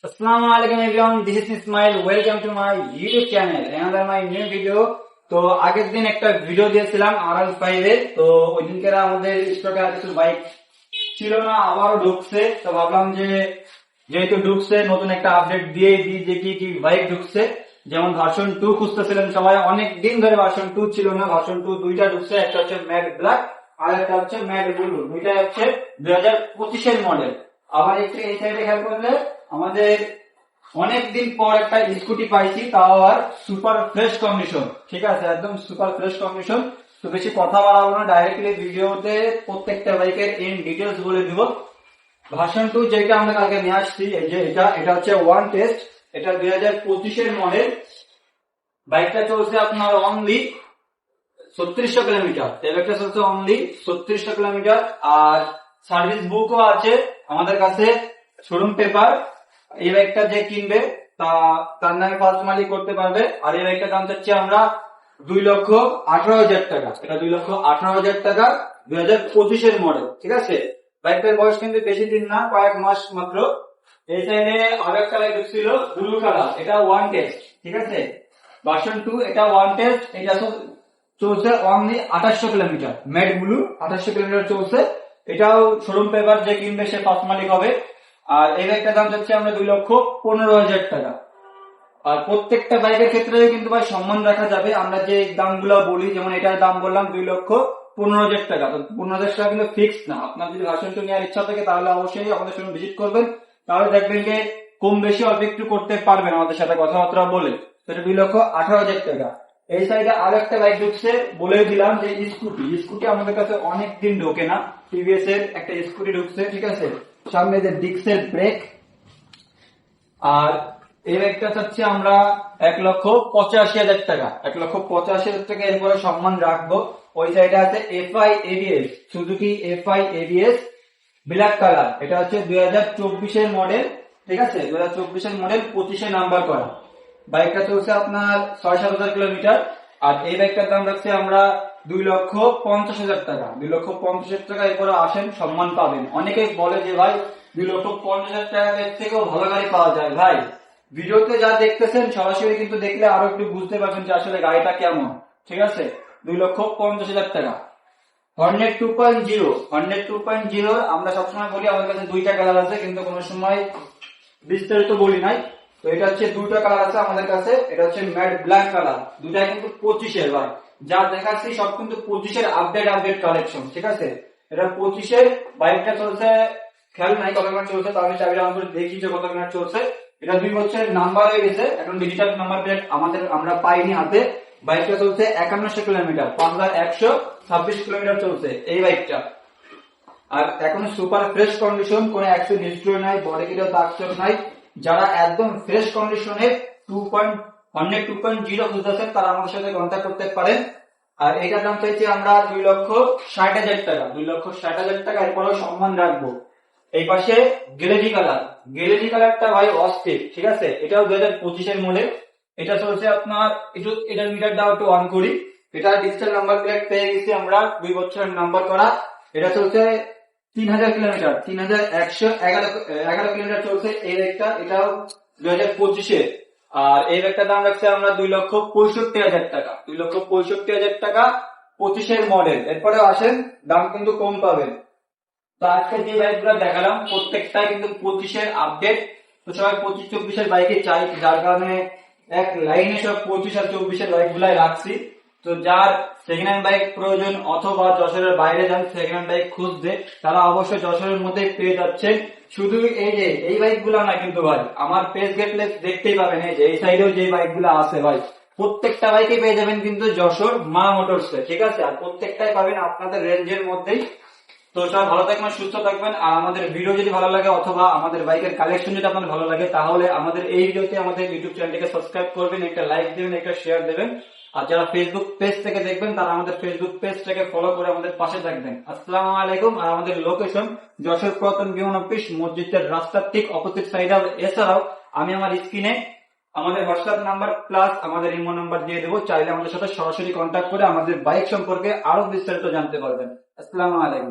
Assalamualaikum everyone, this is Ismail. Welcome to my YouTube channel. Another my new video. তো আগের দিন একটা video দিয়েছিলাম R15 এ। তো ওই দিনকে আমাদের স্টকে আর কিছু বাইক ছিল না, আবারও ঢুকছে। তো ভাবলাম যে যেহেতু ঢুকছে নতুন একটা আপডেট দিয়ে দিই যে কি কি বাইক ঢুকছে। যেমন ভার্সন 2 খুঁজতেছিলেন সবাই, অনেক দিন ধরে ভার্সন 2 ছিল না। ভার্সন 2 দুইটা ঢুকছে, একটা হচ্ছে ম্যাট ব্ল্যাক আর একটা হচ্ছে ম্যাট ব্লু। দুইটা হচ্ছে 2025 এর মডেল। আবার একটু এই সাইডে খেয়াল করলে আমাদের অনেকদিন পর একটা স্কুটি পাইছি, তাও আর সুপার ফ্রেশ কন্ডিশন। ঠিক আছে, একদম সুপার ফ্রেশ কন্ডিশন। তো বেশি কথা বাড়াবো না, ডাইরেক্টলি ভিডিওতে প্রত্যেকটা বাইকের ইন ডিটেলস বলে দিব। ভার্সন 2 যেটা আমরা কালকে নিয়ে আসছি, এই যে এটা হচ্ছে ওয়ান টেস্ট। এটা 2025 এর মডেল। বাইকটা চলছে আপনার অনলি 3600 কিলোমিটার। তেলটা চলছে অনলি 3600 কিলোমিটার। আর সার্ভিস বুকও আছে আমাদের কাছে, শোরুম পেপার। এই বাইকটা যে কিনবে তার নামে ফার্স্ট মালিক করতে পারবে। আর এই বাইকটার দাম চাচ্ছি আমরা 2,18,000 টাকা। এটা 2,18,000 টাকা, 2025 এর মডেল। ঠিক আছে, বাইকটার বয়স কিন্তু বেশি দিন না, কয়েক মাস মাত্র। এই সাইডে আর একটা বাইক ছিল ব্লু কালার, এটা ওয়ান টেস্ট। ঠিক আছে, ভার্সন 2 এটা ওয়ান টেস্ট। এটা চলছে only 2800 kilometre. Matte blue 2800 kilometre চলছে। এটাও শোরুম পেপার, যে কিনবে সে ফার্স্ট মালিক হবে। আর এই বাইকটার দাম যাচ্ছে আমরা 2,15,000 টাকা। আর প্রত্যেকটা বাইকের ক্ষেত্রে কিন্তু ভাই সম্মান রাখা যাবে। আমরা যে দামগুলো বলি, যেমন এটার দাম বললাম 2,15,000 টাকা। তো 15,000 টাকা কিন্তু ফিক্স না। আপনার যদি ভার্সন 2 নেওয়ার ইচ্ছা থাকে তাহলে অবশ্যই আমাদের সঙ্গে ভিজিট করবেন, তাহলে দেখবেন যে কম বেশি অল্প একটু করতে পারবেন আমাদের সাথে কথাবার্তা বলে। সেটা 2,18,000 টাকা। এই সাইডে আরো একটা বাইক ঢুকছে, বলে দিলাম যে স্কুটি আমাদের কাছে অনেক দিন ঢোকে না। টিভিএস এর একটা স্কুটি ঢুকছে। ঠিক আছে, সামনে যে ডিক্সের ব্রেক। আর এই বাইকটা চাচ্ছি আমরা 1,85,000 টাকা। 1,85,000 টাকা। এরপরে সম্মান রাখবো। ওই সাইডে আছে FI ABS, Suzuki FI ABS black colour. এটা হচ্ছে 2024 এর মডেল। ঠিক আছে, 2024 এর মডেল, 25 এ নাম্বার করা। বাইকটা চলছে আপনার 6-7 হাজার কিলোমিটার। আর এই বাইকটার দাম রাখছি আমরা 2,50,000 টাকা। 2,50,000 টাকা। এরপরে আসেন, সম্মান পাবেন। অনেকে বলে যে ভাই 2,50,000 টাকার থেকেও ভালো গাড়ি পাওয়া যায়। ভাই ভিডিওতে যা দেখতেছেন সরাসরি কিন্তু দেখলে আরো একটু বুঝতে পারবেন যে আসলে গাড়িটা কেমন। ঠিক আছে, 2,50,000 টাকা। হর্নেট 2.0 আমরা সবসময় বলি আমাদের কাছে দুইটা কালার আছে, কিন্তু কোনো সময় বিস্তারিত বলি নাই। তো এটা হচ্ছে দুইটা কালার আছে আমাদের কাছে। এটা হচ্ছে ম্যাট ব্ল্যাক কালার। দুইটা কিন্তু 25 এর। ভাই যা দেখাচ্ছি সব কিন্তু 25 এর আপডেট কালেকশন। ঠিক আছে, এটা 25 এর। বাইকটা চলছে, খেয়াল নাই কত মিনিট চলছে, তাহলে চাবিটা আমরা দেখি যে কত মিনিট চলছে। এটা 2 বছরের নাম্বার হয়ে গেছে, এখন ডিজিটাল নাম্বার প্লেট আমরা পাইনি হাতে। বাইকটা চলছে 5100 কিলোমিটার, 5126 কিলোমিটার চলছে এই বাইকটা। আর এখন সুপার ফ্রেশ কন্ডিশন, কোনো অ্যাক্সিডেন্ট হিস্ট্রি নাই, বডি কিটের দাগ নাই। যারা একদম ফ্রেশ কন্ডিশনে 2.0 খুঁজতেছেন তারা আমাদের সাথে কন্ট্যাক্ট করতে পারেন। আর এটার দাম চাইছি আমরা 2,60,000 টাকা। 2,60,000 টাকা। এরপরেও সম্মান রাখবো। এই পাশে গ্লেজি কালারটা ভাই অস্থির। ঠিক আছে, এটাও 2025 এর মডেল। এটা চলছে আপনার এটার মিটার দাও একটু অন করি। এটা ডিজিটাল নাম্বার প্লেট পেয়ে গেছি আমরা, 2 বছরের নাম্বার করা। এটা চলছে 3,000 কিলোমিটার, 3,111 কিলোমিটার চলছে এই বাইকটা। এটাও 2025 এর। আর এই বাইকটার দাম রাখছে আমরা 2,65,000 টাকা। 2,65,000 টাকা, 25 এর মডেল। এরপরে আসেন, দাম কিন্তু কম পাবেন। তো আজকে যে বাইকগুলো দেখালাম প্রত্যেকটাই কিন্তু 25 এর আপডেট। তো সবাই 25-24 এর বাইকে চাই, যার কারণে এক লাইনে সব 25 আর 24 এর বাইক গুলাই রাখছি। তো যার সেকেন্ড হ্যান্ড বাইক প্রয়োজন অথবা যশোরের বাইরে যান সেকেন্ড হ্যান্ড বাইক খুঁজতে, তারা অবশ্যই যশোরের মধ্যে পেয়ে যাচ্ছেন। শুধু এই বাইক গুলা না কিন্তু ভাই, আমার পেজ গেটলে দেখতেই পাবেন এই যে এই সাইডেও যে বাইক গুলা আছে ভাই, প্রত্যেকটা বাইকে পেয়ে যাবেন কিন্তু যশোর মা মোটরসে। ঠিক আছে, আর প্রত্যেকটাই পাবেন আপনাদের রেঞ্জের মধ্যেই। তো সবাই ভালো থাকবেন, সুস্থ থাকবেন। আর আমাদের ভিডিও যদি ভালো লাগে অথবা আমাদের বাইকের কালেকশন যদি আপনাদের ভালো লাগে, তাহলে আমাদের এই ভিডিওতে আমাদের ইউটিউব চ্যানেলটিকে সাবস্ক্রাইব করবেন, একটা লাইক দিবেন, একটা শেয়ার দেবেন। আর যারা ফেসবুক পেজ থেকে দেখবেন তারা আমাদের ফেসবুক পেজটাকে ফলো করে আমাদের পাশে থাকবেন। আসসালামু আলাইকুম। আর আমাদের লোকেশন যশোর পুরাতন বিমান অফিস, মসজিদের রাস্তার ঠিক অপোজিট সাইডে। এছাড়াও আমি আমার স্ক্রিনে আমাদের হোয়াটসঅ্যাপ নাম্বার প্লাস আমাদের ইমো নাম্বার দিয়ে দেবো, চাইলে আমাদের সাথে সরাসরি কন্ট্যাক্ট করে আমাদের বাইক সম্পর্কে আরো বিস্তারিত জানতে পারবেন। আসসালামু আলাইকুম।